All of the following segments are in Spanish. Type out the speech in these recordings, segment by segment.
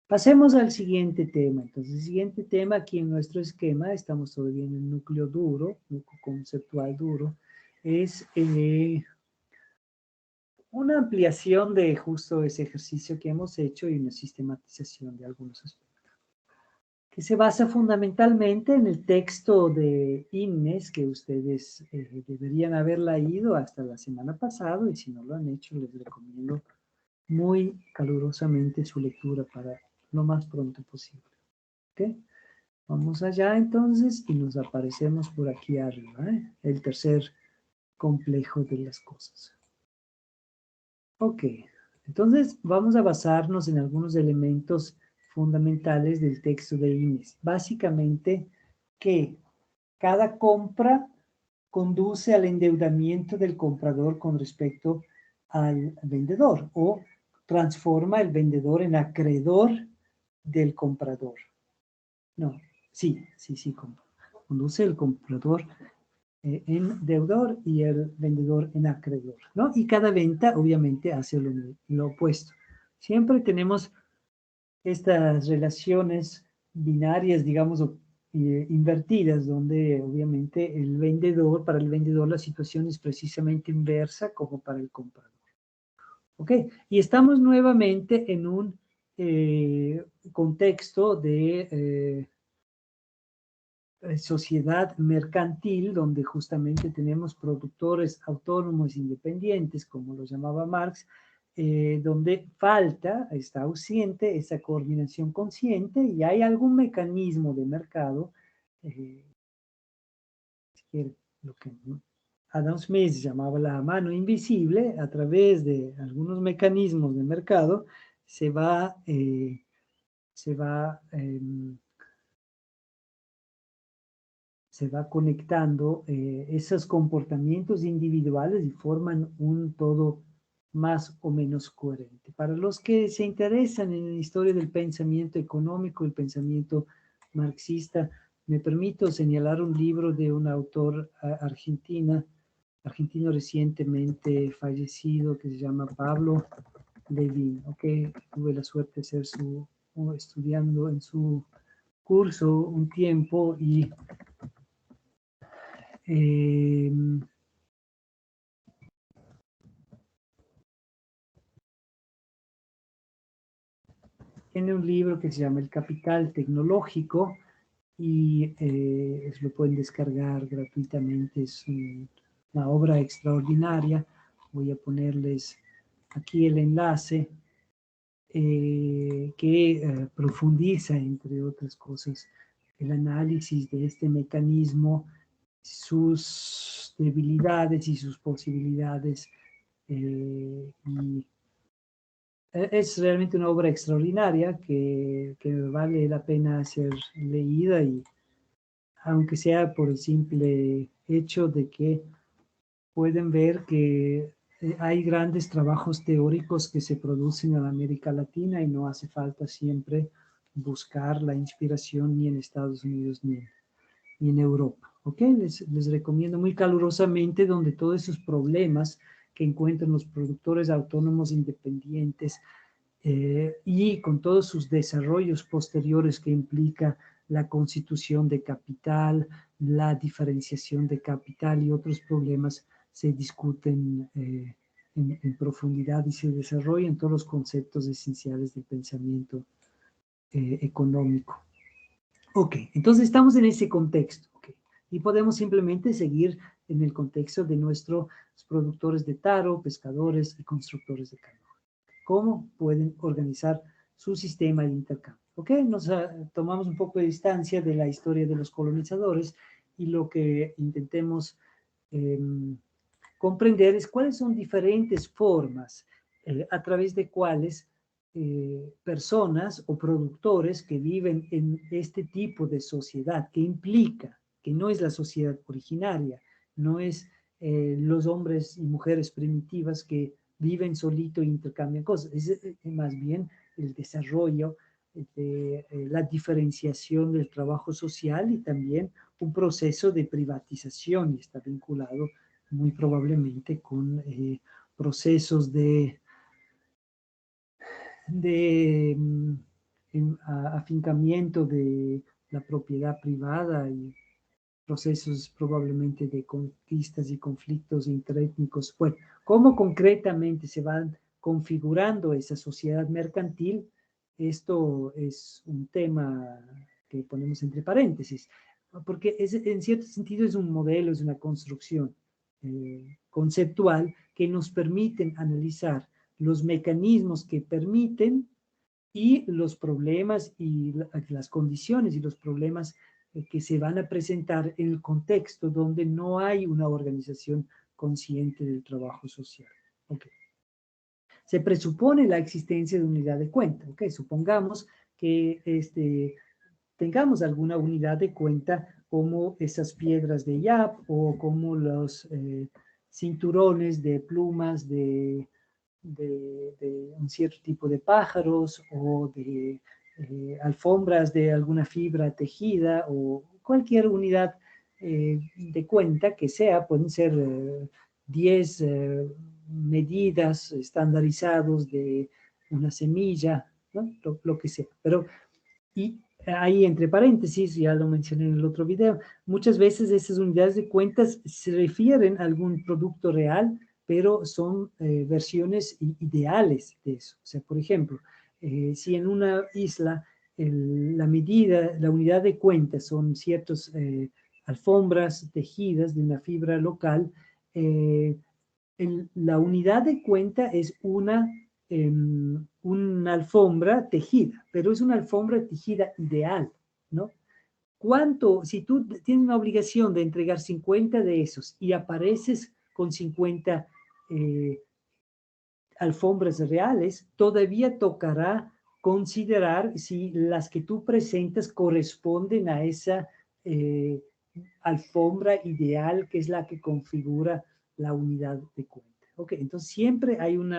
Pasemos al siguiente tema. Entonces, el siguiente tema aquí en nuestro esquema, estamos todavía en el núcleo duro, núcleo conceptual duro, es una ampliación de justo ese ejercicio que hemos hecho y una sistematización de algunos aspectos, que se basa fundamentalmente en el texto de Innes, que ustedes deberían haber leído hasta la semana pasada, y si no lo han hecho, les recomiendo muy calurosamente su lectura para lo más pronto posible. ¿Ok? Vamos allá entonces y nos aparecemos por aquí arriba, ¿eh? El tercer complejo de las cosas. Ok, entonces vamos a basarnos en algunos elementos fundamentales del texto de Inés. Básicamente que cada compra conduce al endeudamiento del comprador con respecto al vendedor o transforma el vendedor en acreedor del comprador. No, sí, conduce el comprador en deudor y el vendedor en acreedor, ¿no? Y cada venta obviamente hace lo opuesto. Siempre tenemos estas relaciones binarias, digamos, invertidas, donde obviamente para el vendedor la situación es precisamente inversa como para el comprador. ¿Ok? Y estamos nuevamente en un contexto de sociedad mercantil, donde justamente tenemos productores autónomos independientes, como lo llamaba Marx, donde está ausente esa coordinación consciente y hay algún mecanismo de mercado, lo que Adam Smith llamaba la mano invisible, a través de algunos mecanismos de mercado, se va, se va se va conectando esos comportamientos individuales y forman un todo más o menos coherente. Para los que se interesan en la historia del pensamiento económico, el pensamiento marxista, me permito señalar un libro de un autor argentino recientemente fallecido, que se llama Pablo Levin, okay. Tuve la suerte de ser estudiando en su curso un tiempo y tiene un libro que se llama El Capital Tecnológico y lo pueden descargar gratuitamente. Es una obra extraordinaria. Voy a ponerles aquí el enlace que profundiza, entre otras cosas, el análisis de este mecanismo, sus debilidades y sus posibilidades. Y es realmente una obra extraordinaria que vale la pena ser leída, y aunque sea por el simple hecho de que pueden ver que hay grandes trabajos teóricos que se producen en América Latina y no hace falta siempre buscar la inspiración ni en Estados Unidos ni en Europa. ¿Ok? Les recomiendo muy calurosamente, donde todos esos problemas que encuentran los productores autónomos independientes y con todos sus desarrollos posteriores que implica la constitución de capital, la diferenciación de capital y otros problemas, se discuten en profundidad y se desarrollan todos los conceptos esenciales del pensamiento económico. Ok, entonces estamos en ese contexto, okay, y podemos simplemente seguir en el contexto de nuestros productores de taro, pescadores y constructores de canoa. ¿Cómo pueden organizar su sistema de intercambio? Ok, nos tomamos un poco de distancia de la historia de los colonizadores y lo que intentemos eh, comprender es cuáles son diferentes formas a través de cuales personas o productores que viven en este tipo de sociedad, que implica que no es la sociedad originaria, no es los hombres y mujeres primitivas que viven solito e intercambian cosas, es más bien el desarrollo de la diferenciación del trabajo social y también un proceso de privatización, y está vinculado muy probablemente con procesos de afincamiento de la propiedad privada y procesos probablemente de conquistas y conflictos interétnicos. Bueno, ¿cómo concretamente se van configurando esa sociedad mercantil? Esto es un tema que ponemos entre paréntesis, porque en cierto sentido es un modelo, es una construcción conceptual que nos permiten analizar los mecanismos que permiten y los problemas y las condiciones y los problemas que se van a presentar en el contexto donde no hay una organización consciente del trabajo social. Okay. Se presupone la existencia de unidad de cuenta. Okay. Supongamos que tengamos alguna unidad de cuenta como esas piedras de Yap o como los cinturones de plumas de un cierto tipo de pájaros o de alfombras de alguna fibra tejida o cualquier unidad de cuenta que sea, pueden ser 10 medidas estandarizados de una semilla, ¿no? Lo que sea. Pero, y ahí entre paréntesis, ya lo mencioné en el otro video, muchas veces esas unidades de cuentas se refieren a algún producto real, pero son versiones ideales de eso. O sea, por ejemplo, si en una isla la medida, la unidad de cuenta son ciertas alfombras tejidas de una fibra local, la unidad de cuenta es una alfombra tejida, pero es una alfombra tejida ideal, ¿no? Si tú tienes una obligación de entregar 50 de esos y apareces con 50 alfombras reales, todavía tocará considerar si las que tú presentas corresponden a esa alfombra ideal que es la que configura la unidad de cuenta. Ok, entonces siempre hay un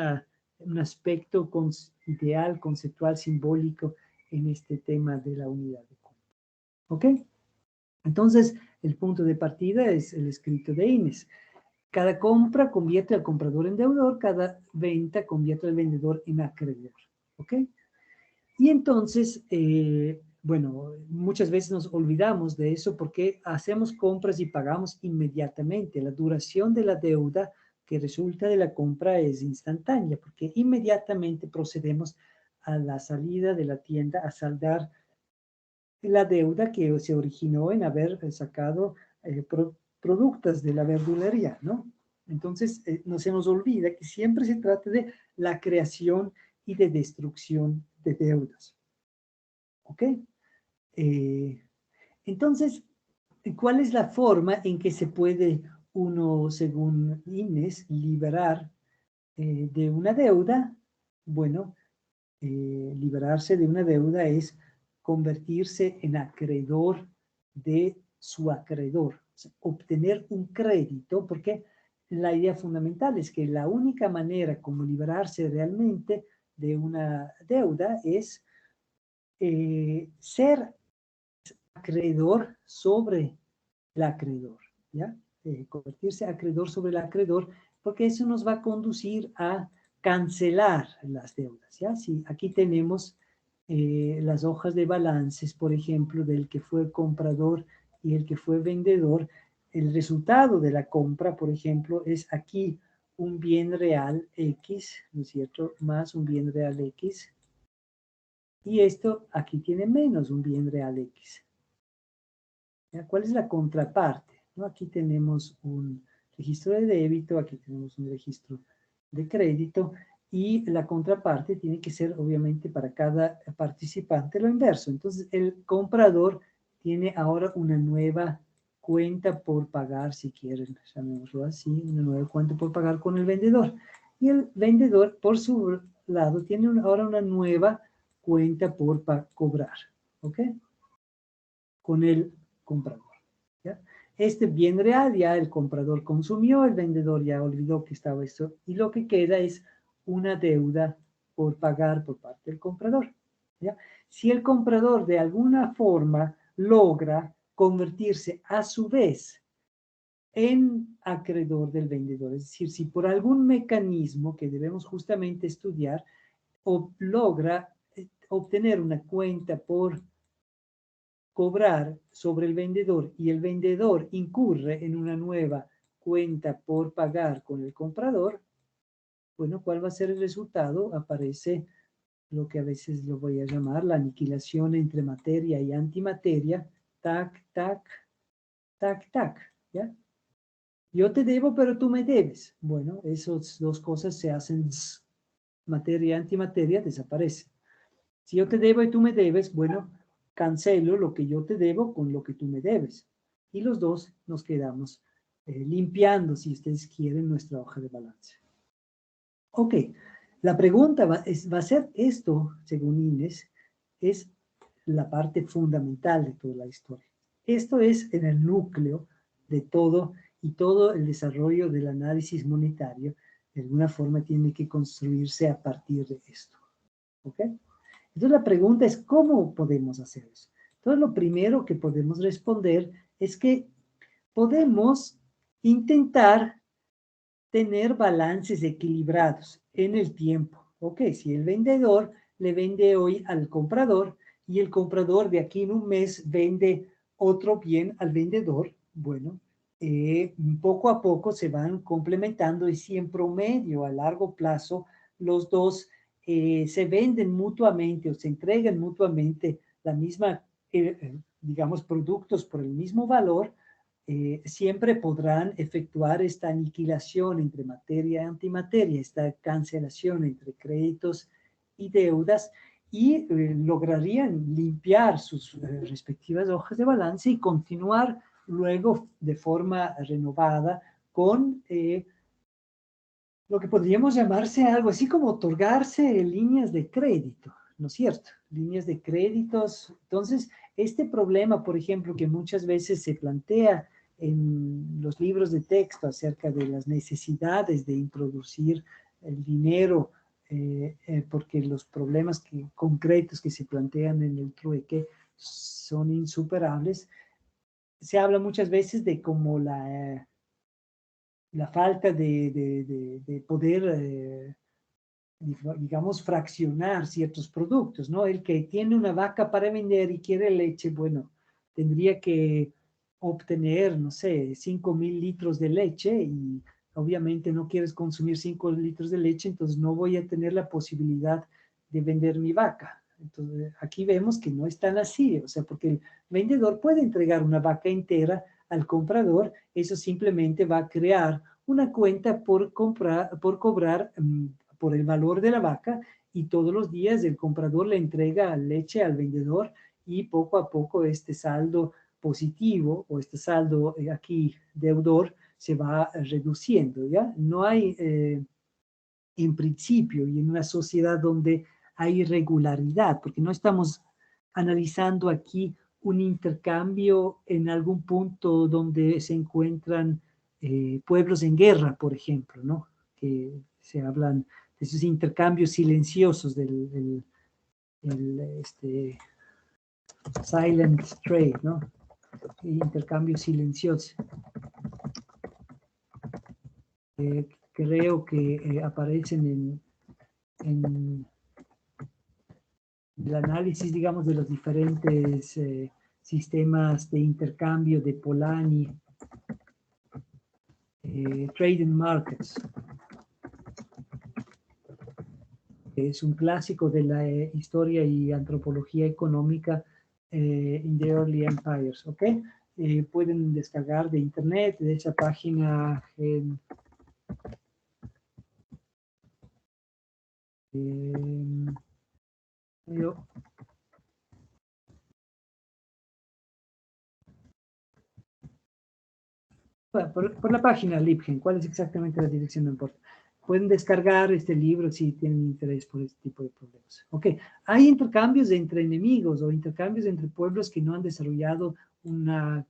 aspecto ideal, conceptual, simbólico en este tema de la unidad de cuenta. Ok, entonces el punto de partida es el escrito de Inés. Cada compra convierte al comprador en deudor, cada venta convierte al vendedor en acreedor. ¿Ok? Y entonces, bueno, muchas veces nos olvidamos de eso porque hacemos compras y pagamos inmediatamente. La duración de la deuda que resulta de la compra es instantánea porque inmediatamente procedemos a la salida de la tienda a saldar la deuda que se originó en haber sacado productos de la verdulería, ¿no? Entonces, no se nos olvida que siempre se trata de la creación y de destrucción de deudas. ¿Ok? Entonces, ¿cuál es la forma en que se puede uno, según Inés, liberar de una deuda? Bueno, liberarse de una deuda es convertirse en acreedor de su acreedor, o sea, obtener un crédito, porque la idea fundamental es que la única manera como liberarse realmente de una deuda es ser acreedor sobre el acreedor, ¿ya? Convertirse acreedor sobre el acreedor, porque eso nos va a conducir a cancelar las deudas, ¿ya? Si aquí tenemos las hojas de balances, por ejemplo, del que fue comprador y el que fue vendedor, el resultado de la compra, por ejemplo, es aquí un bien real X, ¿no es cierto?, más un bien real X, y esto aquí tiene menos un bien real X. ¿Ya? ¿Cuál es la contraparte? ¿No? Aquí tenemos un registro de débito, aquí tenemos un registro de crédito y la contraparte tiene que ser obviamente para cada participante lo inverso. Entonces el comprador tiene ahora una nueva cuenta por pagar, si quieren, llamémoslo así, una nueva cuenta por pagar con el vendedor. Y el vendedor, por su lado, tiene ahora una nueva cuenta por cobrar, ¿ok? Con el comprador. ¿Ya? Este bien real ya el comprador consumió, el vendedor ya olvidó que estaba esto, y lo que queda es una deuda por pagar por parte del comprador. ¿Ya? Si el comprador de alguna forma logra convertirse a su vez en acreedor del vendedor, es decir, si por algún mecanismo que debemos justamente estudiar, o logra obtener una cuenta por cobrar sobre el vendedor y el vendedor incurre en una nueva cuenta por pagar con el comprador, bueno, ¿cuál va a ser el resultado? Aparece lo que a veces lo voy a llamar la aniquilación entre materia y antimateria, tac, tac, tac, tac, ¿ya? Yo te debo, pero tú me debes. Bueno, esas dos cosas se hacen, materia y antimateria desaparecen. Si yo te debo y tú me debes, bueno, cancelo lo que yo te debo con lo que tú me debes. Y los dos nos quedamos limpiando, si ustedes quieren, nuestra hoja de balance. Ok, la pregunta va a ser esto, según Inés, es la parte fundamental de toda la historia. Esto es en el núcleo de todo y todo el desarrollo del análisis monetario, de alguna forma tiene que construirse a partir de esto. ¿Ok? Entonces la pregunta es, ¿cómo podemos hacer eso? Entonces lo primero que podemos responder es que podemos intentar tener balances equilibrados en el tiempo. Ok, si el vendedor le vende hoy al comprador y el comprador de aquí en un mes vende otro bien al vendedor, bueno, poco a poco se van complementando y si en promedio a largo plazo los dos se venden mutuamente o se entregan mutuamente la misma, digamos, productos por el mismo valor, siempre podrán efectuar esta aniquilación entre materia y antimateria, esta cancelación entre créditos y deudas y lograrían limpiar sus respectivas hojas de balance y continuar luego de forma renovada con lo que podríamos llamarse algo así como otorgarse líneas de crédito, ¿no es cierto? Líneas de créditos. Entonces, este problema, por ejemplo, que muchas veces se plantea en los libros de texto acerca de las necesidades de introducir el dinero, porque los problemas concretos que se plantean en el trueque son insuperables, se habla muchas veces de como la falta de poder, digamos, fraccionar ciertos productos, ¿no? El que tiene una vaca para vender y quiere leche, bueno, tendría que obtener, no sé, 5.000 litros de leche y obviamente no quieres consumir 5 litros de leche, entonces no voy a tener la posibilidad de vender mi vaca. Entonces, aquí vemos que no es tan así, o sea, porque el vendedor puede entregar una vaca entera al comprador, eso simplemente va a crear una cuenta por cobrar por el valor de la vaca y todos los días el comprador le entrega leche al vendedor y poco a poco este saldo positivo o este saldo aquí deudor se va reduciendo, ¿ya? No hay, en principio, y en una sociedad donde hay irregularidad, porque no estamos analizando aquí un intercambio en algún punto donde se encuentran pueblos en guerra, por ejemplo, ¿no? Que se hablan de esos intercambios silenciosos del silent trade, ¿no? Intercambio silencioso. Creo que aparecen en el análisis, digamos, de los diferentes sistemas de intercambio de Polanyi, Trading Markets. Es un clásico de la historia y antropología económica in the early empires, ¿ok? Pueden descargar de internet, de esa página por la página Libgen, ¿cuál es exactamente la dirección? No importa. Pueden descargar este libro si tienen interés por este tipo de problemas. Ok, hay intercambios entre enemigos o intercambios entre pueblos que no han desarrollado una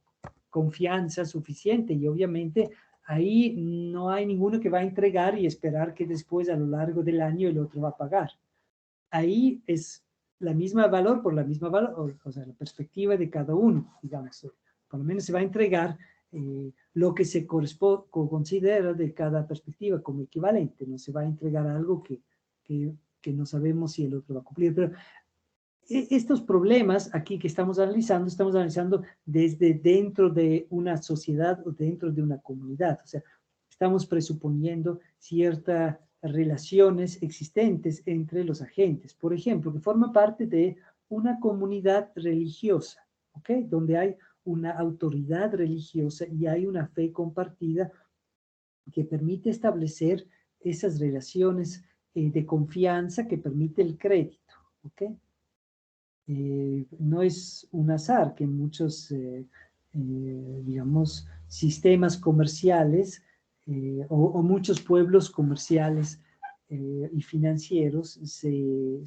confianza suficiente y obviamente ahí no hay ninguno que va a entregar y esperar que después a lo largo del año el otro va a pagar. Ahí es la misma valor por la misma valor, o sea, la perspectiva de cada uno, digamos. Por lo menos se va a entregar lo que se considera de cada perspectiva como equivalente, no se va a entregar algo que no sabemos si el otro va a cumplir. Pero estos problemas aquí que estamos analizando desde dentro de una sociedad o dentro de una comunidad. O sea, estamos presuponiendo ciertas relaciones existentes entre los agentes. Por ejemplo, que forma parte de una comunidad religiosa, ¿ok? Donde hay una autoridad religiosa y hay una fe compartida que permite establecer esas relaciones de confianza que permite el crédito, ¿ok? No es un azar que muchos, digamos, sistemas comerciales o muchos pueblos comerciales y financieros se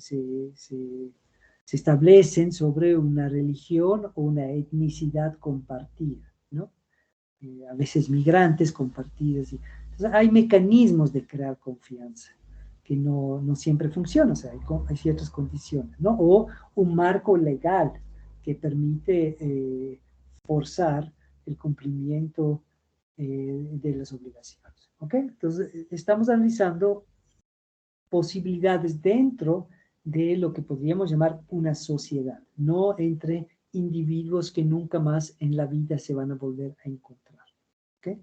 establecen sobre una religión o una etnicidad compartida, ¿no? A veces migrantes compartidas. Entonces, hay mecanismos de crear confianza que no siempre funcionan, o sea, hay ciertas condiciones, ¿no? O un marco legal que permite forzar el cumplimiento de las obligaciones, ¿ok? Entonces, estamos analizando posibilidades dentro de lo que podríamos llamar una sociedad, no entre individuos que nunca más en la vida se van a volver a encontrar, ¿ok?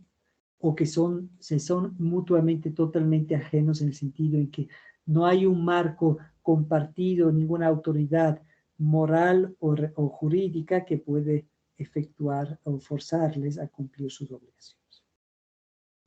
O que se son mutuamente totalmente ajenos en el sentido en que no hay un marco compartido, ninguna autoridad moral o jurídica que puede efectuar o forzarles a cumplir sus obligaciones.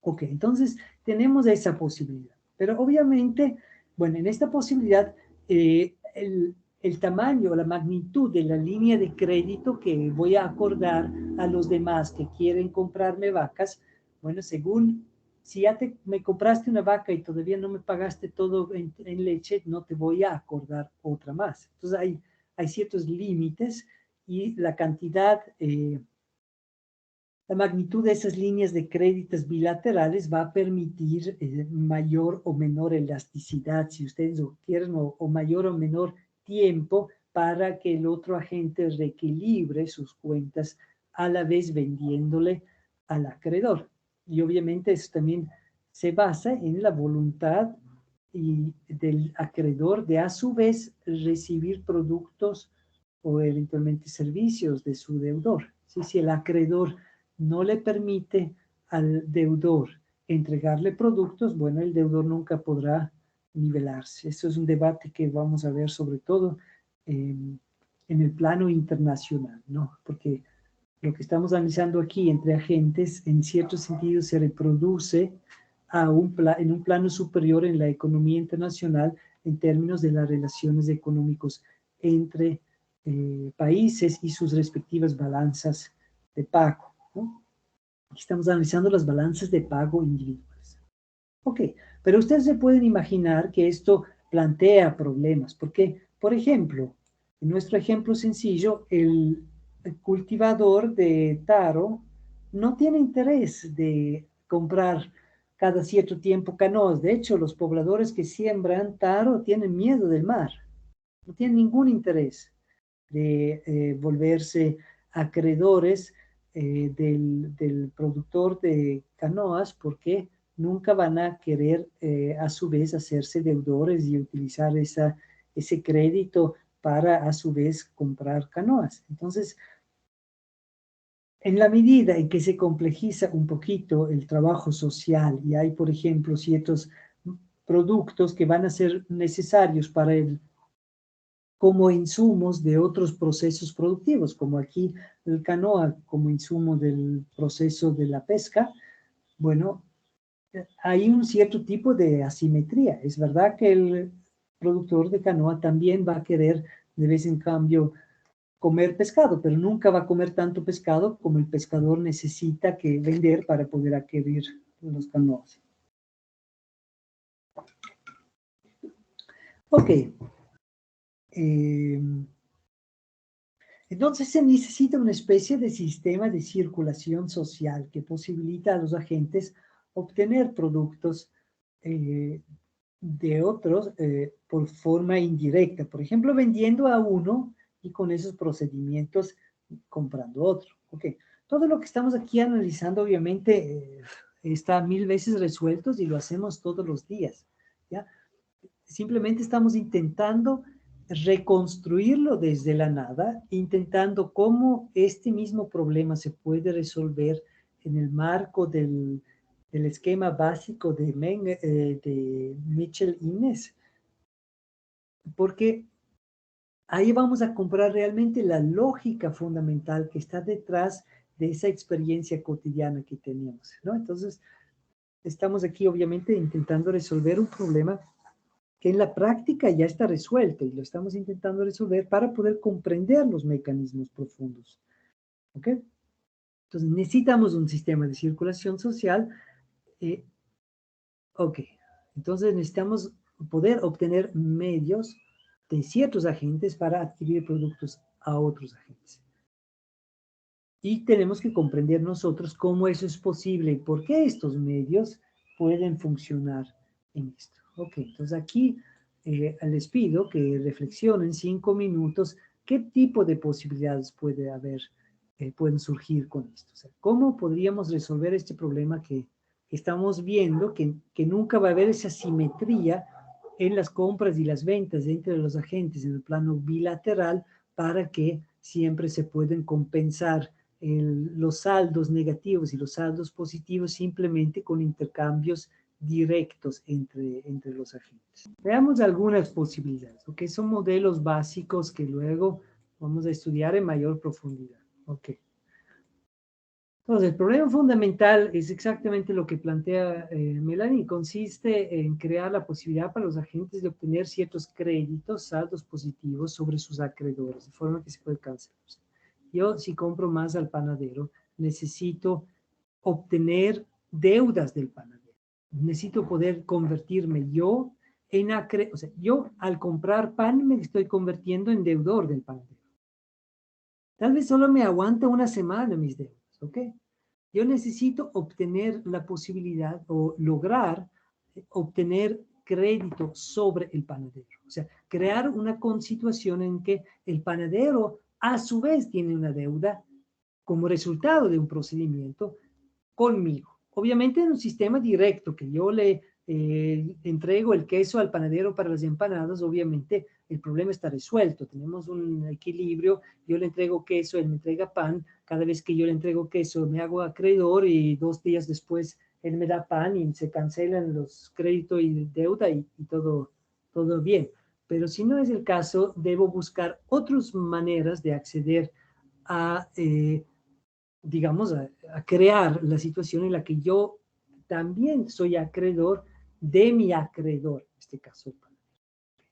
Ok, entonces tenemos esa posibilidad, pero obviamente, bueno, en esta posibilidad, el tamaño, la magnitud de la línea de crédito que voy a acordar a los demás que quieren comprarme vacas, bueno, según, si ya me compraste una vaca y todavía no me pagaste todo en leche, no te voy a acordar otra más. Entonces hay ciertos límites y la cantidad, la magnitud de esas líneas de créditos bilaterales va a permitir mayor o menor elasticidad, si ustedes lo quieren, o mayor o menor tiempo para que el otro agente reequilibre sus cuentas a la vez vendiéndole al acreedor. Y obviamente eso también se basa en la voluntad del acreedor de a su vez recibir productos o eventualmente servicios de su deudor. Si el acreedor no le permite al deudor entregarle productos, bueno, el deudor nunca podrá nivelarse. Esto es un debate que vamos a ver sobre todo en el plano internacional, ¿no? Porque lo que estamos analizando aquí entre agentes, en cierto sentido, se reproduce en un plano superior en la economía internacional en términos de las relaciones económicas entre países y sus respectivas balanzas de pago, ¿no? Aquí estamos analizando las balanzas de pago individuales. Ok, pero ustedes se pueden imaginar que esto plantea problemas, porque, por ejemplo, en nuestro ejemplo sencillo, el cultivador de taro no tiene interés de comprar cada cierto tiempo canoas. De hecho, los pobladores que siembran taro tienen miedo del mar, no tienen ningún interés de volverse acreedores del productor de canoas porque nunca van a querer a su vez hacerse deudores y utilizar ese crédito para a su vez comprar canoas. Entonces, en la medida en que se complejiza un poquito el trabajo social y hay, por ejemplo, ciertos productos que van a ser necesarios para como insumos de otros procesos productivos, como aquí el canoa como insumo del proceso de la pesca, bueno, hay un cierto tipo de asimetría. Es verdad que el productor de canoa también va a querer de vez en cambio comer pescado, pero nunca va a comer tanto pescado como el pescador necesita que vender para poder adquirir los canoas. Ok. Entonces se necesita una especie de sistema de circulación social que posibilita a los agentes obtener productos de otros por forma indirecta, por ejemplo, vendiendo a uno y con esos procedimientos comprando otro. Okay. Todo lo que estamos aquí analizando obviamente está 1000 veces resuelto y lo hacemos todos los días. ¿Ya? Simplemente estamos intentando reconstruirlo desde la nada, intentando cómo este mismo problema se puede resolver en el marco del esquema básico de Mitchell-Innes, porque ahí vamos a comprar realmente la lógica fundamental que está detrás de esa experiencia cotidiana que teníamos, ¿no? Entonces, estamos aquí obviamente intentando resolver un problema que en la práctica ya está resuelto y lo estamos intentando resolver para poder comprender los mecanismos profundos, ¿ok? Entonces, necesitamos un sistema de circulación social, ok. Entonces, necesitamos poder obtener medios de ciertos agentes para adquirir productos a otros agentes. Y tenemos que comprender nosotros cómo eso es posible y por qué estos medios pueden funcionar en esto. Ok, entonces aquí les pido que reflexionen 5 minutos qué tipo de posibilidades puede haber, pueden surgir con esto. O sea, ¿cómo podríamos resolver este problema que estamos viendo, que nunca va a haber esa simetría en las compras y las ventas entre los agentes en el plano bilateral para que siempre se pueden compensar los saldos negativos y los saldos positivos simplemente con intercambios directos entre los agentes? Veamos algunas posibilidades, ¿ok? Son modelos básicos que luego vamos a estudiar en mayor profundidad, ¿ok? Entonces, el problema fundamental es exactamente lo que plantea Melanie, consiste en crear la posibilidad para los agentes de obtener ciertos créditos, saldos positivos sobre sus acreedores, de forma que se puede cancelar. Yo, si compro más al panadero, necesito obtener deudas del panadero. Necesito poder convertirme yo en acreedor. O sea, yo al comprar pan me estoy convirtiendo en deudor del panadero. Tal vez solo me aguanta una semana mis deudas, ¿ok? Yo necesito obtener la posibilidad o lograr obtener crédito sobre el panadero. O sea, crear una situación en que el panadero a su vez tiene una deuda como resultado de un procedimiento conmigo. Obviamente en un sistema directo que yo le entrego el queso al panadero para las empanadas, obviamente el problema está resuelto. Tenemos un equilibrio, yo le entrego queso, él me entrega pan, cada vez que yo le entrego queso me hago acreedor y 2 días después él me da pan y se cancelan los créditos y deuda y todo bien. Pero si no es el caso, debo buscar otras maneras de acceder a digamos, a crear la situación en la que yo también soy acreedor de mi acreedor, en este caso.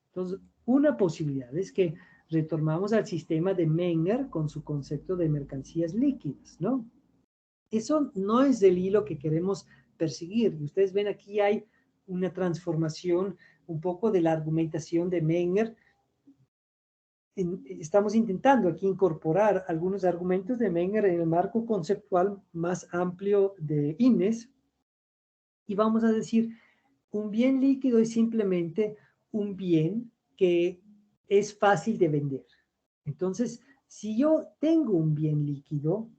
Entonces, una posibilidad es que retornamos al sistema de Menger con su concepto de mercancías líquidas, ¿no? Eso no es el hilo que queremos perseguir. Ustedes ven aquí hay una transformación un poco de la argumentación de Menger. Estamos intentando aquí incorporar algunos argumentos de Menger en el marco conceptual más amplio de Innes y vamos a decir, un bien líquido es simplemente un bien que es fácil de vender. Entonces, si yo tengo un bien líquido,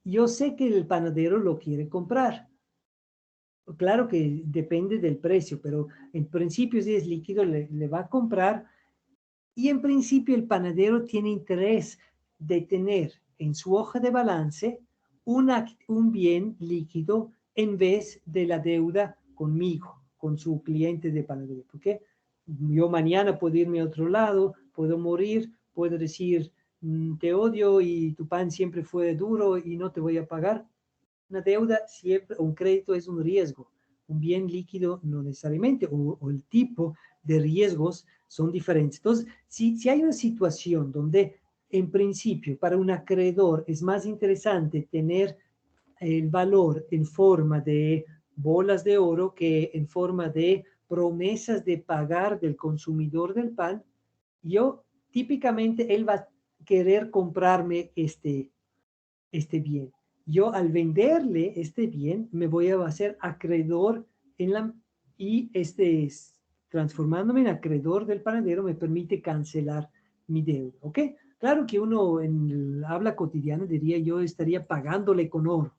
yo sé que el panadero lo quiere comprar. Claro que depende del precio, pero en principio si es líquido le va a comprar. Y en principio el panadero tiene interés de tener en su hoja de balance un bien líquido en vez de la deuda conmigo, con su cliente de panadería. Porque yo mañana puedo irme a otro lado, puedo morir, puedo decir, te odio y tu pan siempre fue duro y no te voy a pagar. Una deuda siempre, un crédito es un riesgo, un bien líquido no necesariamente, o el tipo de riesgos son diferentes. Entonces, si hay una situación donde en principio para un acreedor es más interesante tener el valor en forma de bolas de oro que en forma de promesas de pagar del consumidor del pan, yo típicamente él va a querer comprarme este bien. Yo al venderle este bien me voy a hacer acreedor y transformándome en acreedor del panadero me permite cancelar mi deuda, ¿ok? Claro que uno en el habla cotidiana diría yo estaría pagándole con oro,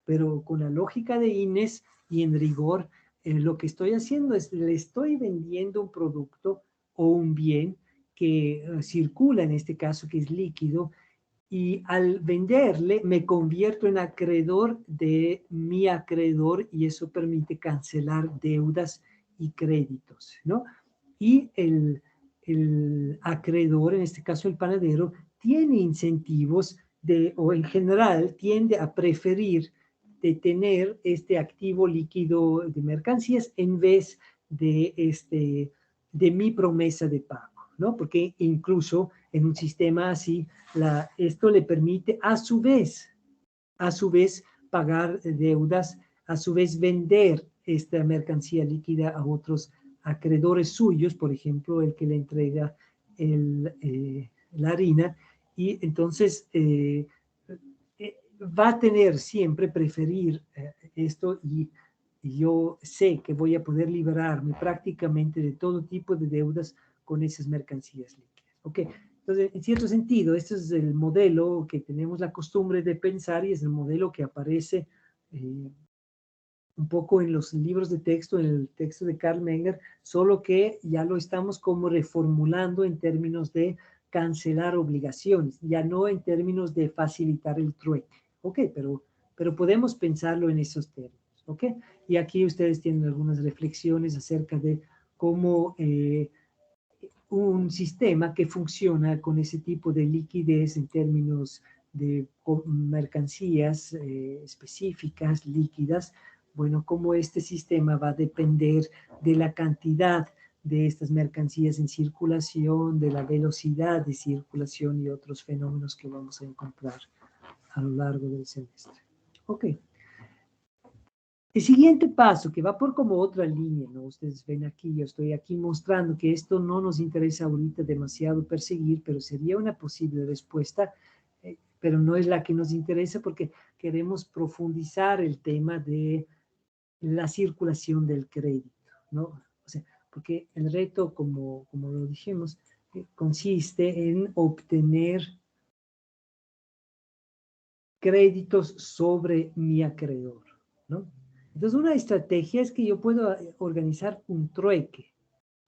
pero con la lógica de Innes y en rigor, lo que estoy haciendo es le estoy vendiendo un producto o un bien que circula en este caso, que es líquido, y al venderle me convierto en acreedor de mi acreedor y eso permite cancelar deudas y créditos, ¿no? Y el acreedor, en este caso el panadero, tiene incentivos o en general tiende a preferir de tener este activo líquido de mercancías en vez de mi promesa de pago, ¿no? Porque incluso en un sistema así, esto le permite a su vez, pagar deudas, a su vez vender esta mercancía líquida a otros acreedores suyos, por ejemplo, el que le entrega la harina, y entonces va a tener siempre preferir esto y yo sé que voy a poder liberarme prácticamente de todo tipo de deudas con esas mercancías líquidas. ¿Ok? Entonces, en cierto sentido, este es el modelo que tenemos la costumbre de pensar y es el modelo que aparece un poco en los libros de texto, en el texto de Carl Menger, solo que ya lo estamos como reformulando en términos de cancelar obligaciones, ya no en términos de facilitar el trueque. ¿Ok? Pero podemos pensarlo en esos términos. ¿Ok? Y aquí ustedes tienen algunas reflexiones acerca de cómo un sistema que funciona con ese tipo de liquidez en términos de mercancías específicas, líquidas, bueno, cómo este sistema va a depender de la cantidad de estas mercancías en circulación, de la velocidad de circulación y otros fenómenos que vamos a encontrar a lo largo del semestre. Ok. El siguiente paso, que va por como otra línea, ¿no? Ustedes ven aquí, yo estoy aquí mostrando que esto no nos interesa ahorita demasiado perseguir, pero sería una posible respuesta, pero no es la que nos interesa porque queremos profundizar el tema de la circulación del crédito, ¿no? O sea, porque el reto, como lo dijimos, consiste en obtener créditos sobre mi acreedor, ¿no? Entonces, una estrategia es que yo puedo organizar un trueque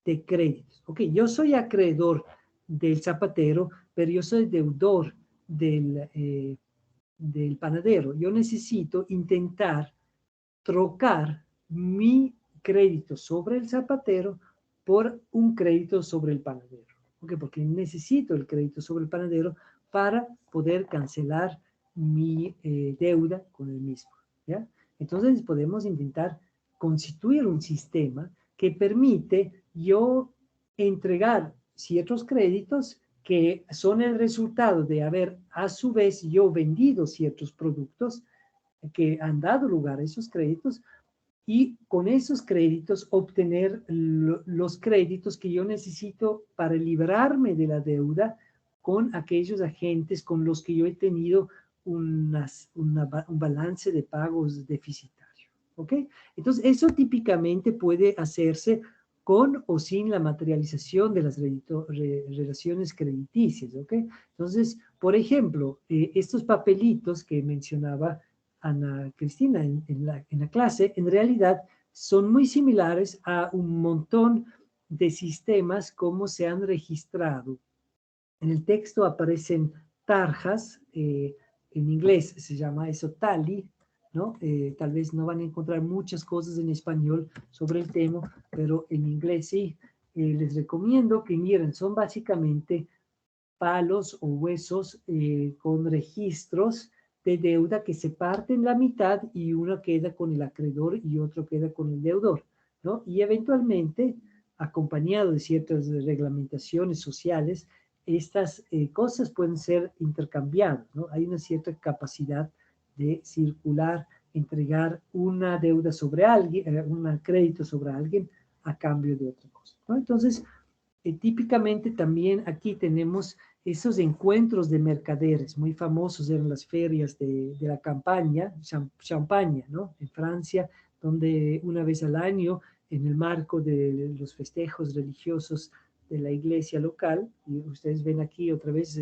de créditos. Ok, yo soy acreedor del zapatero, pero yo soy deudor del panadero. Yo necesito intentar trocar mi crédito sobre el zapatero por un crédito sobre el panadero. ¿Ok? Porque necesito el crédito sobre el panadero para poder cancelar mi deuda con el mismo. ¿Ya? Entonces podemos intentar constituir un sistema que permite yo entregar ciertos créditos que son el resultado de haber a su vez yo vendido ciertos productos que han dado lugar a esos créditos y con esos créditos obtener los créditos que yo necesito para librarme de la deuda con aquellos agentes con los que yo he tenido un balance de pagos deficitario. ¿Ok? Entonces, eso típicamente puede hacerse con o sin la materialización de las relaciones crediticias. ¿Ok? Entonces, por ejemplo, estos papelitos que mencionaba Ana Cristina en la clase, en realidad son muy similares a un montón de sistemas como se han registrado. En el texto aparecen tarjas, en inglés se llama eso tally, ¿no? Tal vez no van a encontrar muchas cosas en español sobre el tema, pero en inglés sí. Les recomiendo que miren, son básicamente palos o huesos con registros de deuda que se parten la mitad y uno queda con el acreedor y otro queda con el deudor, ¿no? Y eventualmente, acompañado de ciertas reglamentaciones sociales, estas cosas pueden ser intercambiadas, ¿no? Hay una cierta capacidad de circular, entregar una deuda sobre alguien, un crédito sobre alguien a cambio de otra cosa, ¿no? Entonces, típicamente también aquí tenemos esos encuentros de mercaderes muy famosos en las ferias de la campaña, Champaña, ¿no? En Francia, donde una vez al año, en el marco de los festejos religiosos de la iglesia local, y ustedes ven aquí otra vez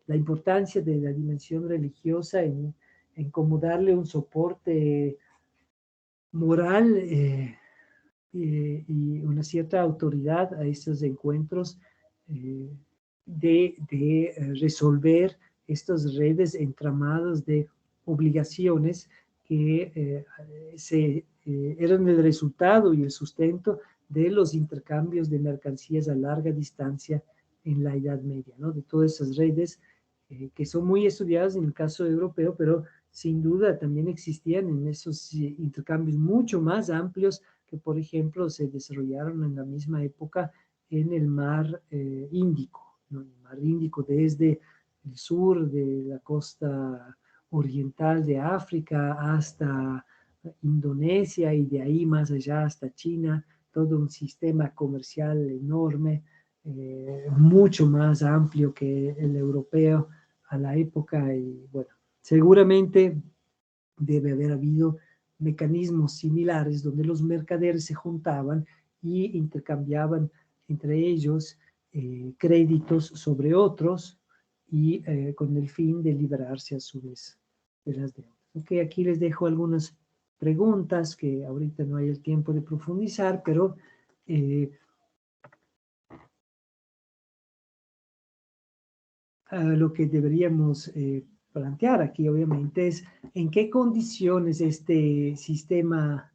la importancia de la dimensión religiosa en cómo darle un soporte moral y una cierta autoridad a estos encuentros resolver estas redes entramadas de obligaciones que eran el resultado y el sustento de los intercambios de mercancías a larga distancia en la Edad Media, ¿no? De todas esas redes que son muy estudiadas en el caso europeo, pero sin duda también existían en esos intercambios mucho más amplios que, por ejemplo, se desarrollaron en la misma época en el mar Índico, ¿no? El mar Índico desde el sur de la costa oriental de África hasta Indonesia y de ahí más allá hasta China, todo un sistema comercial enorme, mucho más amplio que el europeo a la época y bueno, seguramente debe haber habido mecanismos similares donde los mercaderes se juntaban y intercambiaban entre ellos créditos sobre otros y con el fin de liberarse a su vez de las deudas. Ok, aquí les dejo algunas preguntas que ahorita no hay el tiempo de profundizar, pero lo que deberíamos plantear aquí obviamente es en qué condiciones este sistema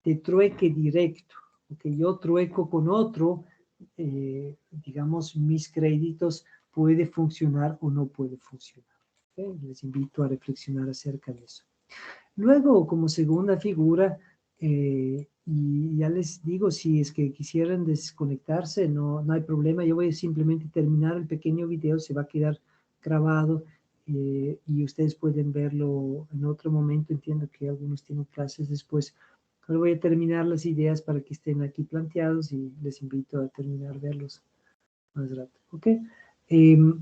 de trueque directo, que yo trueco con otro, digamos, mis créditos, puede funcionar o no puede funcionar. ¿Okay? Les invito a reflexionar acerca de eso. Luego, como segunda figura, y ya les digo, si es que quisieran desconectarse, no hay problema, yo voy a simplemente terminar el pequeño video, se va a quedar grabado y ustedes pueden verlo en otro momento, entiendo que algunos tienen clases después, pero voy a terminar las ideas para que estén aquí planteados y les invito a terminar de verlos más rato, ¿ok? El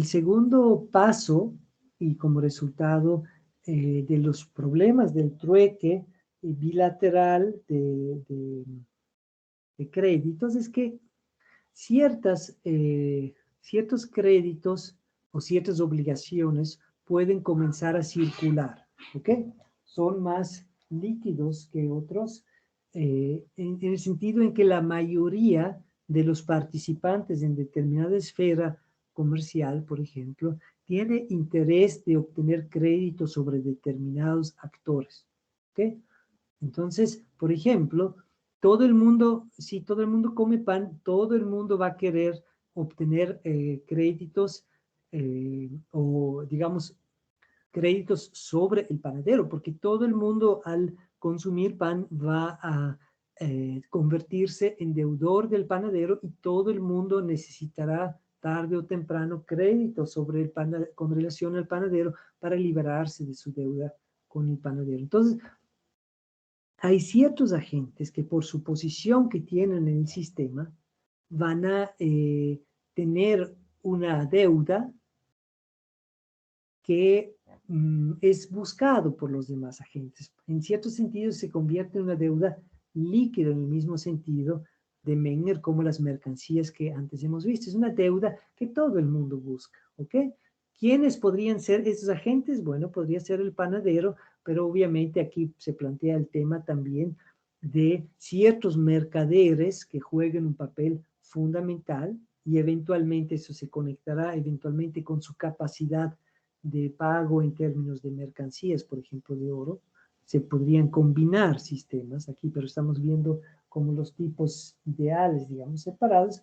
segundo paso, y como resultado de los problemas del trueque bilateral de créditos, es que ciertos créditos o ciertas obligaciones pueden comenzar a circular, ¿ok? Son más líquidos que otros, en el sentido en que la mayoría de los participantes en determinada esfera comercial, por ejemplo, tiene interés de obtener crédito sobre determinados actores, ¿ok? Entonces, por ejemplo, todo el mundo, si todo el mundo come pan, todo el mundo va a querer obtener créditos o, digamos, créditos sobre el panadero, porque todo el mundo al consumir pan va a convertirse en deudor del panadero y todo el mundo necesitará tarde o temprano créditos sobre el con relación al panadero para liberarse de su deuda con el panadero. Entonces, hay ciertos agentes que por su posición que tienen en el sistema van a tener una deuda que es buscado por los demás agentes. En cierto sentido se convierte en una deuda líquida en el mismo sentido de Menger como las mercancías que antes hemos visto. Es una deuda que todo el mundo busca, ¿ok? ¿Quiénes podrían ser esos agentes? Bueno, podría ser el panadero, pero obviamente aquí se plantea el tema también de ciertos mercaderes que jueguen un papel fundamental y eventualmente eso se conectará eventualmente con su capacidad de pago en términos de mercancías, por ejemplo, de oro. Se podrían combinar sistemas aquí, pero estamos viendo como los tipos ideales, digamos, separados,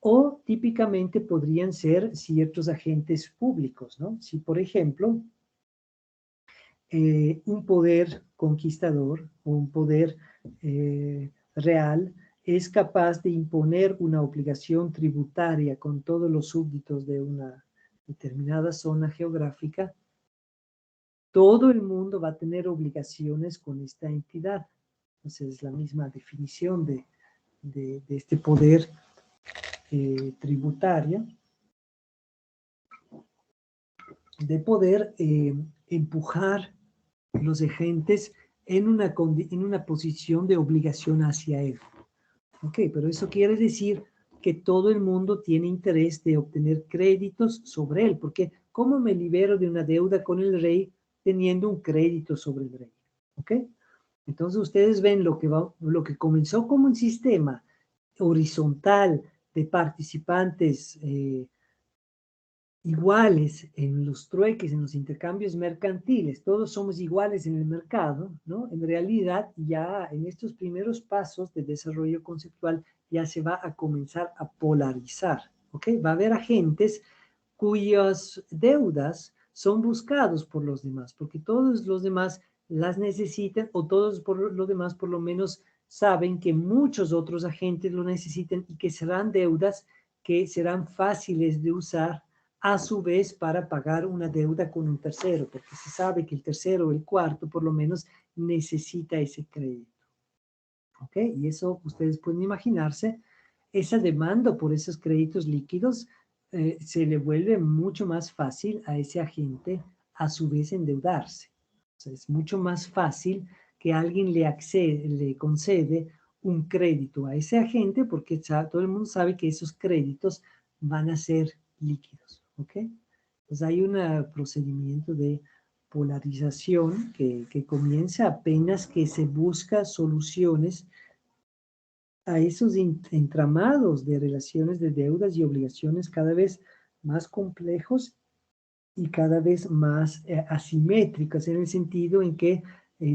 o típicamente podrían ser ciertos agentes públicos, ¿no? Si, por ejemplo, un poder conquistador o un poder real es capaz de imponer una obligación tributaria con todos los súbditos de una determinada zona geográfica, todo el mundo va a tener obligaciones con esta entidad. Entonces es la misma definición de este poder tributario, de poder empujar los agentes en una posición de obligación hacia él. Ok, pero eso quiere decir que todo el mundo tiene interés de obtener créditos sobre él, porque ¿cómo me libero de una deuda con el rey teniendo un crédito sobre el rey? Ok, entonces ustedes ven lo que comenzó como un sistema horizontal de participantes iguales en los trueques, en los intercambios mercantiles, todos somos iguales en el mercado, ¿no? En realidad, ya en estos primeros pasos de desarrollo conceptual ya se va a comenzar a polarizar, ¿ok? Va a haber agentes cuyas deudas son buscados por los demás, porque todos los demás las necesitan o todos por los demás por lo menos saben que muchos otros agentes lo necesitan y que serán deudas que serán fáciles de usar a su vez para pagar una deuda con un tercero, porque se sabe que el tercero o el cuarto por lo menos necesita ese crédito. ¿Ok? Y eso ustedes pueden imaginarse, esa demanda por esos créditos líquidos se le vuelve mucho más fácil a ese agente a su vez endeudarse. O sea, es mucho más fácil que alguien le concede un crédito a ese agente porque todo el mundo sabe que esos créditos van a ser líquidos. ¿Ok? Pues hay un procedimiento de polarización que comienza apenas que se busca soluciones a esos entramados de relaciones de deudas y obligaciones cada vez más complejos y cada vez más asimétricos, en el sentido en que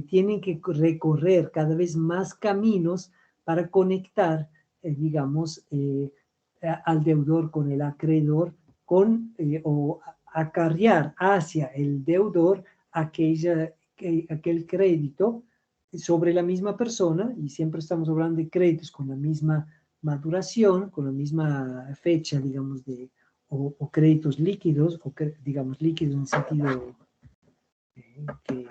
tienen que recorrer cada vez más caminos para conectar, digamos, al deudor con el acreedor, o acarrear hacia el deudor aquel crédito sobre la misma persona, y siempre estamos hablando de créditos con la misma maduración, con la misma fecha, digamos, o créditos líquidos, o digamos líquidos en el sentido que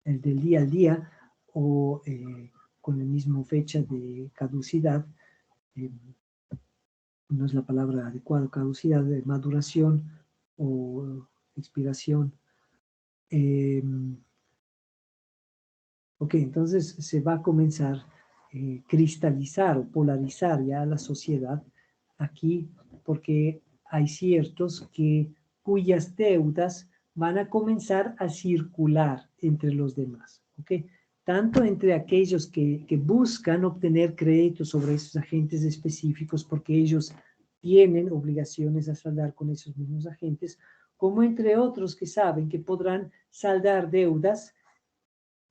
el del día al día, o con la misma fecha de caducidad, no es la palabra adecuada, caducidad, de maduración o expiración. Ok, entonces se va a comenzar a cristalizar o polarizar ya la sociedad aquí, porque hay ciertos cuyas deudas van a comenzar a circular entre los demás, ¿ok? Tanto entre aquellos que buscan obtener créditos sobre esos agentes específicos porque ellos tienen obligaciones a saldar con esos mismos agentes, como entre otros que saben que podrán saldar deudas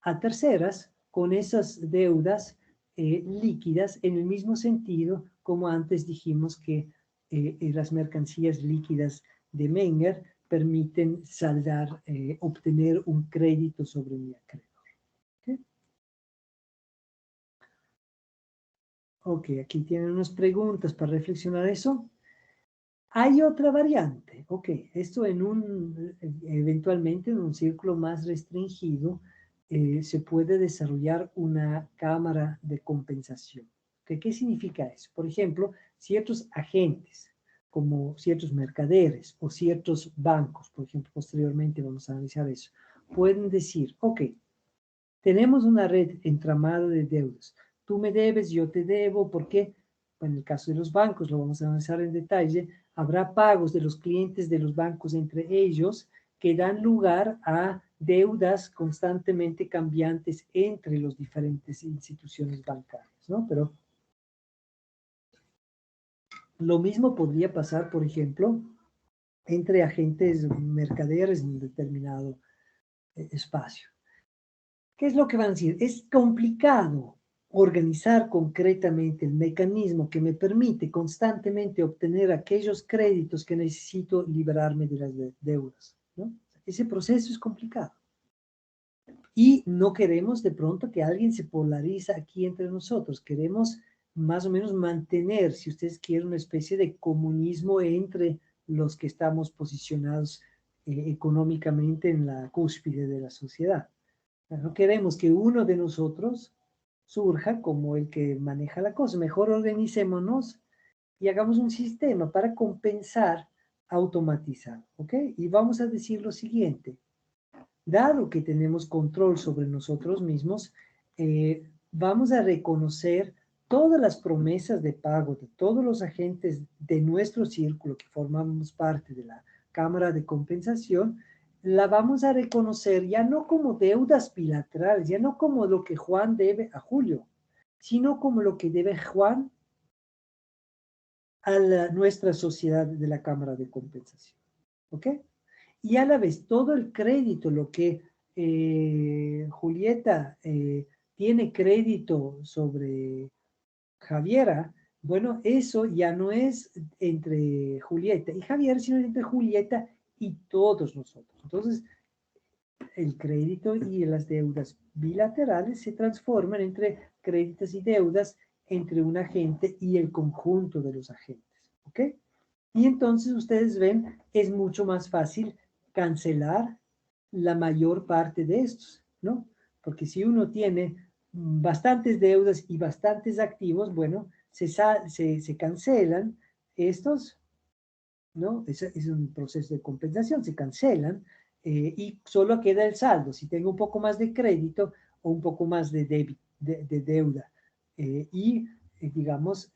a terceras con esas deudas líquidas en el mismo sentido como antes dijimos que las mercancías líquidas de Menger permiten saldar, obtener un crédito sobre mi acreedor. ¿Okay? Ok, aquí tienen unas preguntas para reflexionar eso. Hay otra variante, ok, esto eventualmente en un círculo más restringido se puede desarrollar una cámara de compensación. ¿Qué significa eso? Por ejemplo, ciertos agentes, como ciertos mercaderes o ciertos bancos, por ejemplo, posteriormente vamos a analizar eso, pueden decir, ok, tenemos una red entramada de deudas, tú me debes, yo te debo, ¿por qué? En el caso de los bancos, lo vamos a analizar en detalle, habrá pagos de los clientes de los bancos entre ellos que dan lugar a deudas constantemente cambiantes entre las diferentes instituciones bancarias, ¿no? Pero lo mismo podría pasar, por ejemplo, entre agentes mercaderes en un determinado espacio. ¿Qué es lo que van a decir? Es complicado organizar concretamente el mecanismo que me permite constantemente obtener aquellos créditos que necesito liberarme de las deudas, ¿no? Ese proceso es complicado. Y no queremos de pronto que alguien se polariza aquí entre nosotros. Queremos más o menos mantener, si ustedes quieren, una especie de comunismo entre los que estamos posicionados económicamente en la cúspide de la sociedad. No queremos que uno de nosotros surja como el que maneja la cosa. Mejor organicémonos y hagamos un sistema para compensar automatizado, ¿ok? Y vamos a decir lo siguiente. Dado que tenemos control sobre nosotros mismos, vamos a reconocer todas las promesas de pago de todos los agentes de nuestro círculo que formamos parte de la Cámara de Compensación, la vamos a reconocer ya no como deudas bilaterales, ya no como lo que Juan debe a Julio, sino como lo que debe Juan a nuestra sociedad de la Cámara de Compensación. ¿Ok? Y a la vez todo el crédito, lo que Julieta tiene crédito sobre Javiera, bueno, eso ya no es entre Julieta y Javier, sino entre Julieta y todos nosotros. Entonces, el crédito y las deudas bilaterales se transforman entre créditos y deudas entre un agente y el conjunto de los agentes. ¿Ok? Y entonces ustedes ven, es mucho más fácil cancelar la mayor parte de estos, ¿no? Porque si uno tiene bastantes deudas y bastantes activos, bueno, se cancelan estos, ¿no? Es un proceso de compensación, se cancelan y solo queda el saldo. Si tengo un poco más de crédito o un poco más de deuda y digamos,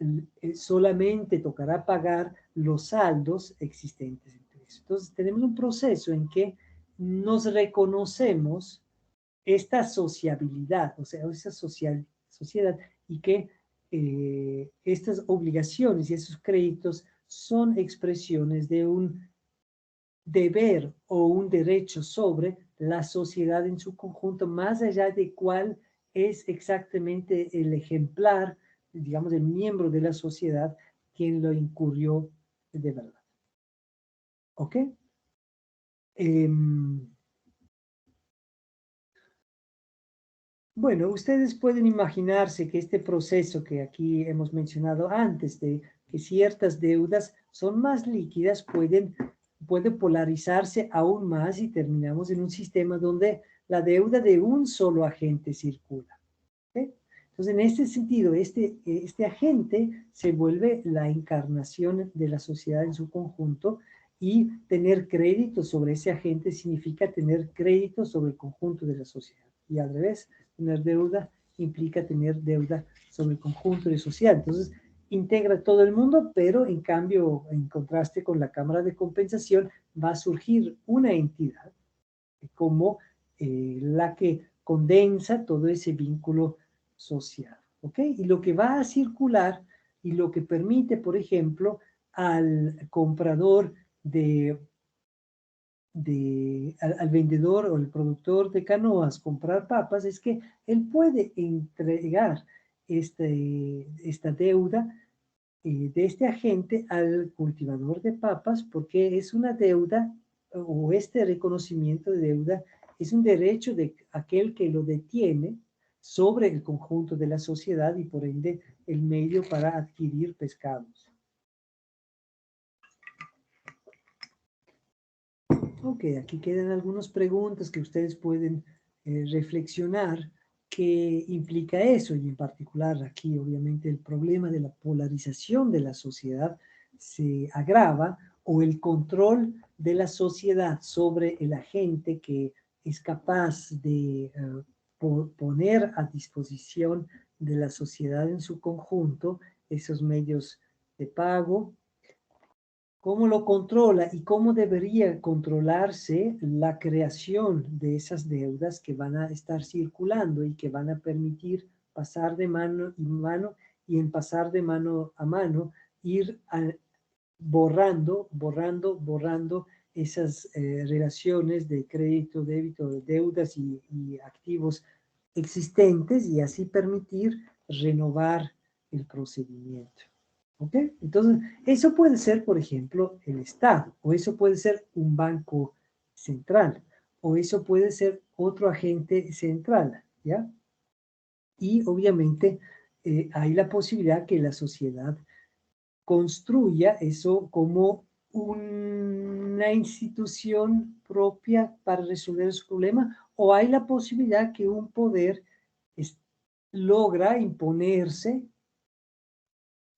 solamente tocará pagar los saldos existentes entre eso. Entonces, tenemos un proceso en que nos reconocemos esta sociabilidad, o sea, esa sociedad, y que estas obligaciones y esos créditos son expresiones de un deber o un derecho sobre la sociedad en su conjunto, más allá de cuál es exactamente el ejemplar, digamos, el miembro de la sociedad quien lo incurrió de verdad. ¿Ok? Bueno, ustedes pueden imaginarse que este proceso que aquí hemos mencionado antes, de que ciertas deudas son más líquidas, puede polarizarse aún más y terminamos en un sistema donde la deuda de un solo agente circula. ¿Okay? Entonces, en este sentido, este agente se vuelve la encarnación de la sociedad en su conjunto y tener crédito sobre ese agente significa tener crédito sobre el conjunto de la sociedad. Y al revés, tener deuda implica tener deuda sobre el conjunto de la sociedad. Entonces, integra todo el mundo, pero en cambio, en contraste con la Cámara de Compensación, va a surgir una entidad como la que condensa todo ese vínculo social. ¿Ok? Y lo que va a circular y lo que permite, por ejemplo, al comprador al vendedor o el productor de canoas comprar papas es que él puede entregar esta deuda de este agente al cultivador de papas porque es una deuda o este reconocimiento de deuda es un derecho de aquel que lo detiene sobre el conjunto de la sociedad y por ende el medio para adquirir pescados. Ok, aquí quedan algunas preguntas que ustedes pueden reflexionar qué implica eso y en particular aquí obviamente el problema de la polarización de la sociedad se agrava o el control de la sociedad sobre el agente que es capaz de poner a disposición de la sociedad en su conjunto esos medios de pago. ¿Cómo lo controla y cómo debería controlarse la creación de esas deudas que van a estar circulando y que van a permitir pasar de mano en mano y en pasar de mano a mano ir borrando esas relaciones de crédito, débito, deudas y activos existentes y así permitir renovar el procedimiento? ¿Ok? Entonces, eso puede ser, por ejemplo, el Estado, o eso puede ser un banco central, o eso puede ser otro agente central, ¿ya? Y obviamente hay la posibilidad que la sociedad construya eso como una institución propia para resolver su problema, o hay la posibilidad que un poder logra imponerse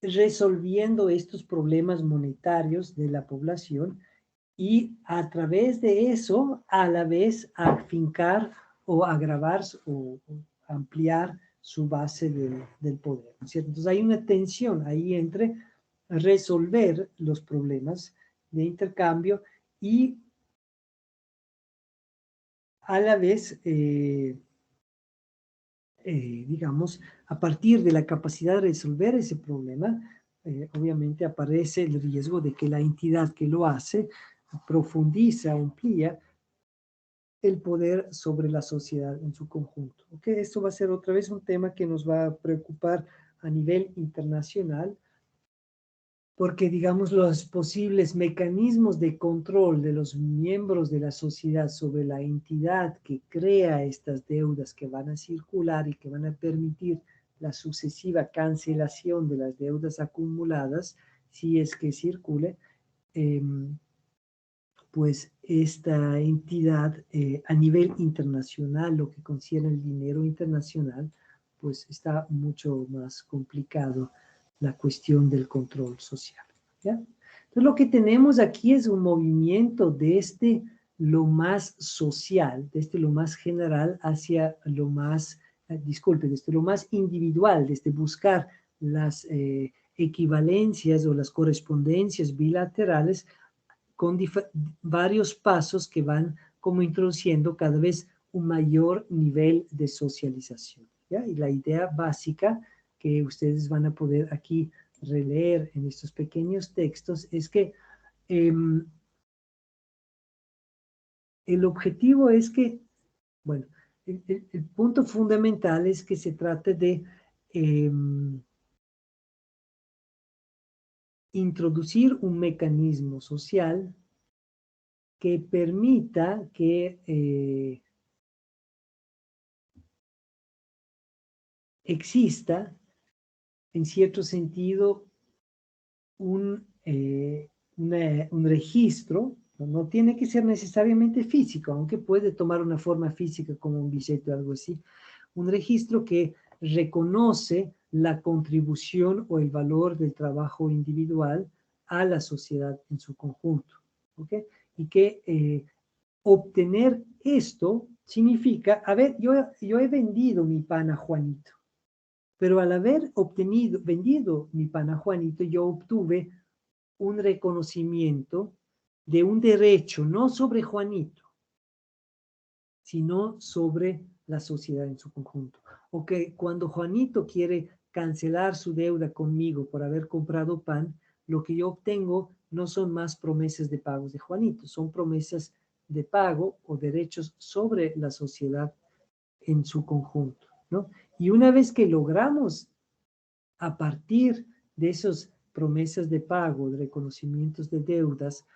resolviendo estos problemas monetarios de la población y a través de eso a la vez afincar o agravar o ampliar su base del poder, ¿cierto? Entonces hay una tensión ahí entre resolver los problemas de intercambio y a la vez digamos, a partir de la capacidad de resolver ese problema, obviamente aparece el riesgo de que la entidad que lo hace profundiza, amplía el poder sobre la sociedad en su conjunto. ¿Okay? Esto va a ser otra vez un tema que nos va a preocupar a nivel internacional, porque, digamos, los posibles mecanismos de control de los miembros de la sociedad sobre la entidad que crea estas deudas que van a circular y que van a permitir la sucesiva cancelación de las deudas acumuladas, si es que circule, pues esta entidad a nivel internacional, lo que concierne el dinero internacional, pues está mucho más complicado la cuestión del control social. ¿Ya? Entonces lo que tenemos aquí es un movimiento desde lo más social, desde lo más general hacia lo más, desde lo más individual, desde buscar las equivalencias o las correspondencias bilaterales con varios pasos que van como introduciendo cada vez un mayor nivel de socialización. ¿Ya? Y la idea básica que ustedes van a poder aquí releer en estos pequeños textos es que el objetivo es que, bueno, el punto fundamental es que se trate de introducir un mecanismo social que permita que exista, en cierto sentido, un registro, no tiene que ser necesariamente físico, aunque puede tomar una forma física como un billete o algo así, un registro que reconoce la contribución o el valor del trabajo individual a la sociedad en su conjunto. ¿Okay? Y que obtener esto significa, a ver, yo he vendido mi pan a Juanito, pero al haber vendido mi pan a Juanito, yo obtuve un reconocimiento de un derecho, no sobre Juanito, sino sobre la sociedad en su conjunto. O que cuando Juanito quiere cancelar su deuda conmigo por haber comprado pan, lo que yo obtengo no son más promesas de pagos de Juanito, son promesas de pago o derechos sobre la sociedad en su conjunto, ¿no? Y una vez que logramos, a partir de esas promesas de pago, de reconocimientos de deudas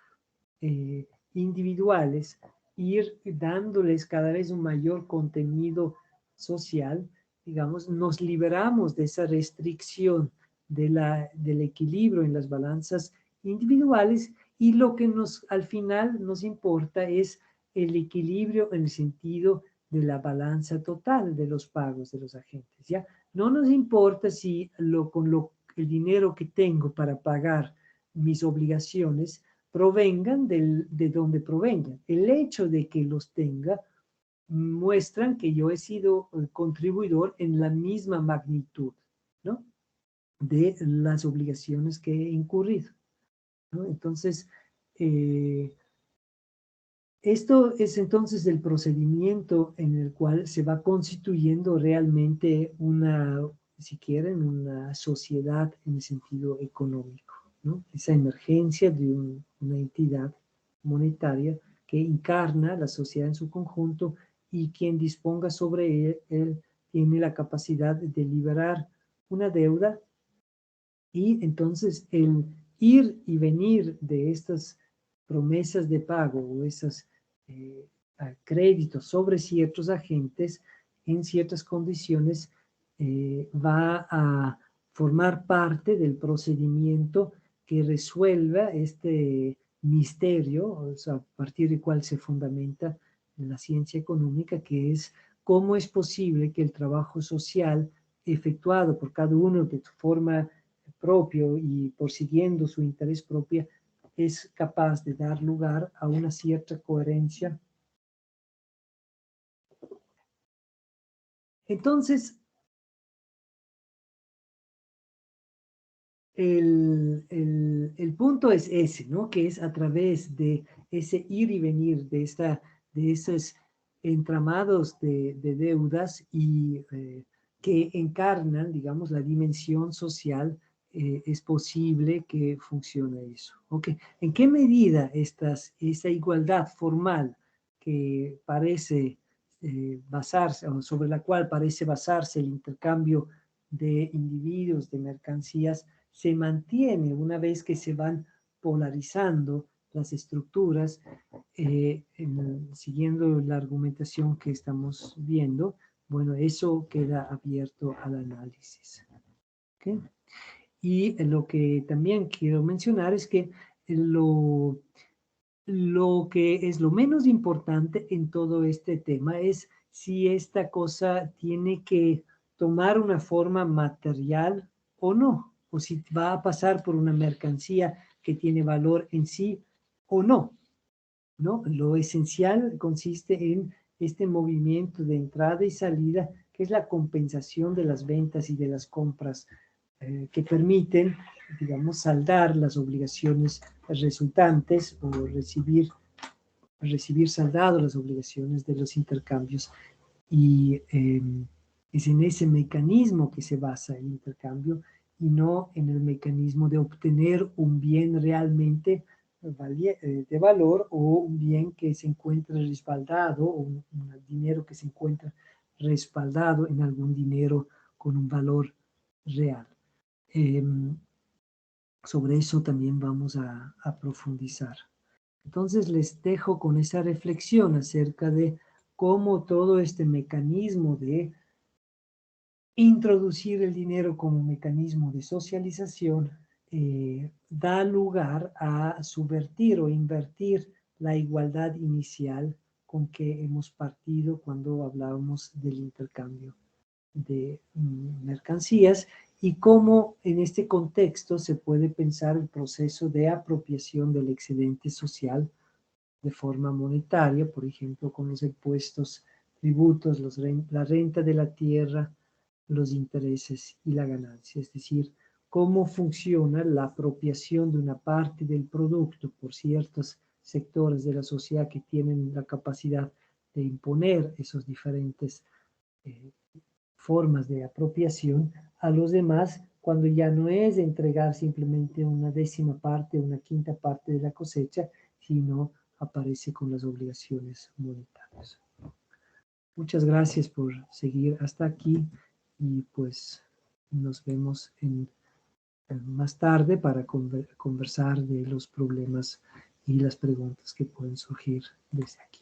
individuales, ir dándoles cada vez un mayor contenido social, digamos, nos liberamos de esa restricción del equilibrio en las balanzas individuales, y lo que al final nos importa es el equilibrio en el sentido de la balanza total de los pagos de los agentes, ¿ya? No nos importa si el dinero que tengo para pagar mis obligaciones provengan de donde provengan. El hecho de que los tenga muestran que yo he sido contribuidor en la misma magnitud, ¿no?, de las obligaciones que he incurrido, ¿no? Entonces, esto es entonces el procedimiento en el cual se va constituyendo realmente si quieren, una sociedad en el sentido económico, ¿no? Esa emergencia de una entidad monetaria que encarna la sociedad en su conjunto, y quien disponga sobre él tiene la capacidad de liberar una deuda, y entonces el ir y venir de estas promesas de pago o esos créditos sobre ciertos agentes en ciertas condiciones va a formar parte del procedimiento que resuelva este misterio, o sea, a partir del cual se fundamenta la ciencia económica, que es cómo es posible que el trabajo social efectuado por cada uno de forma propio y persiguiendo su interés propio es capaz de dar lugar a una cierta coherencia. Entonces, el punto es ese, ¿no? Que es a través de ese ir y venir de esos entramados de deudas y que encarnan, digamos, la dimensión social es posible que funcione eso. ¿Okay? ¿En qué medida esta igualdad formal que parece basarse, o sobre la cual parece basarse el intercambio de individuos, de mercancías, se mantiene una vez que se van polarizando las estructuras, siguiendo la argumentación que estamos viendo? Bueno, eso queda abierto al análisis. ¿Okay? Y lo que también quiero mencionar es que lo que es lo menos importante en todo este tema es si esta cosa tiene que tomar una forma material o no, o si va a pasar por una mercancía que tiene valor en sí o no, ¿no? Lo esencial consiste en este movimiento de entrada y salida, que es la compensación de las ventas y de las compras, que permiten, digamos, saldar las obligaciones resultantes o recibir saldado las obligaciones de los intercambios. Y es en ese mecanismo que se basa el intercambio y no en el mecanismo de obtener un bien realmente de valor o un bien que se encuentra respaldado o un dinero que se encuentra respaldado en algún dinero con un valor real. Sobre eso también vamos a profundizar. Entonces les dejo con esa reflexión acerca de cómo todo este mecanismo de introducir el dinero como mecanismo de socialización da lugar a subvertir o invertir la igualdad inicial con que hemos partido cuando hablábamos del intercambio de mercancías, y cómo en este contexto se puede pensar el proceso de apropiación del excedente social de forma monetaria, por ejemplo, con los impuestos, tributos, la renta de la tierra, los intereses y la ganancia. Es decir, cómo funciona la apropiación de una parte del producto por ciertos sectores de la sociedad que tienen la capacidad de imponer esos diferentes formas de apropiación a los demás, cuando ya no es entregar simplemente una décima parte, una quinta parte de la cosecha, sino aparece con las obligaciones monetarias. Muchas gracias por seguir hasta aquí y pues nos vemos más tarde para conversar de los problemas y las preguntas que pueden surgir desde aquí.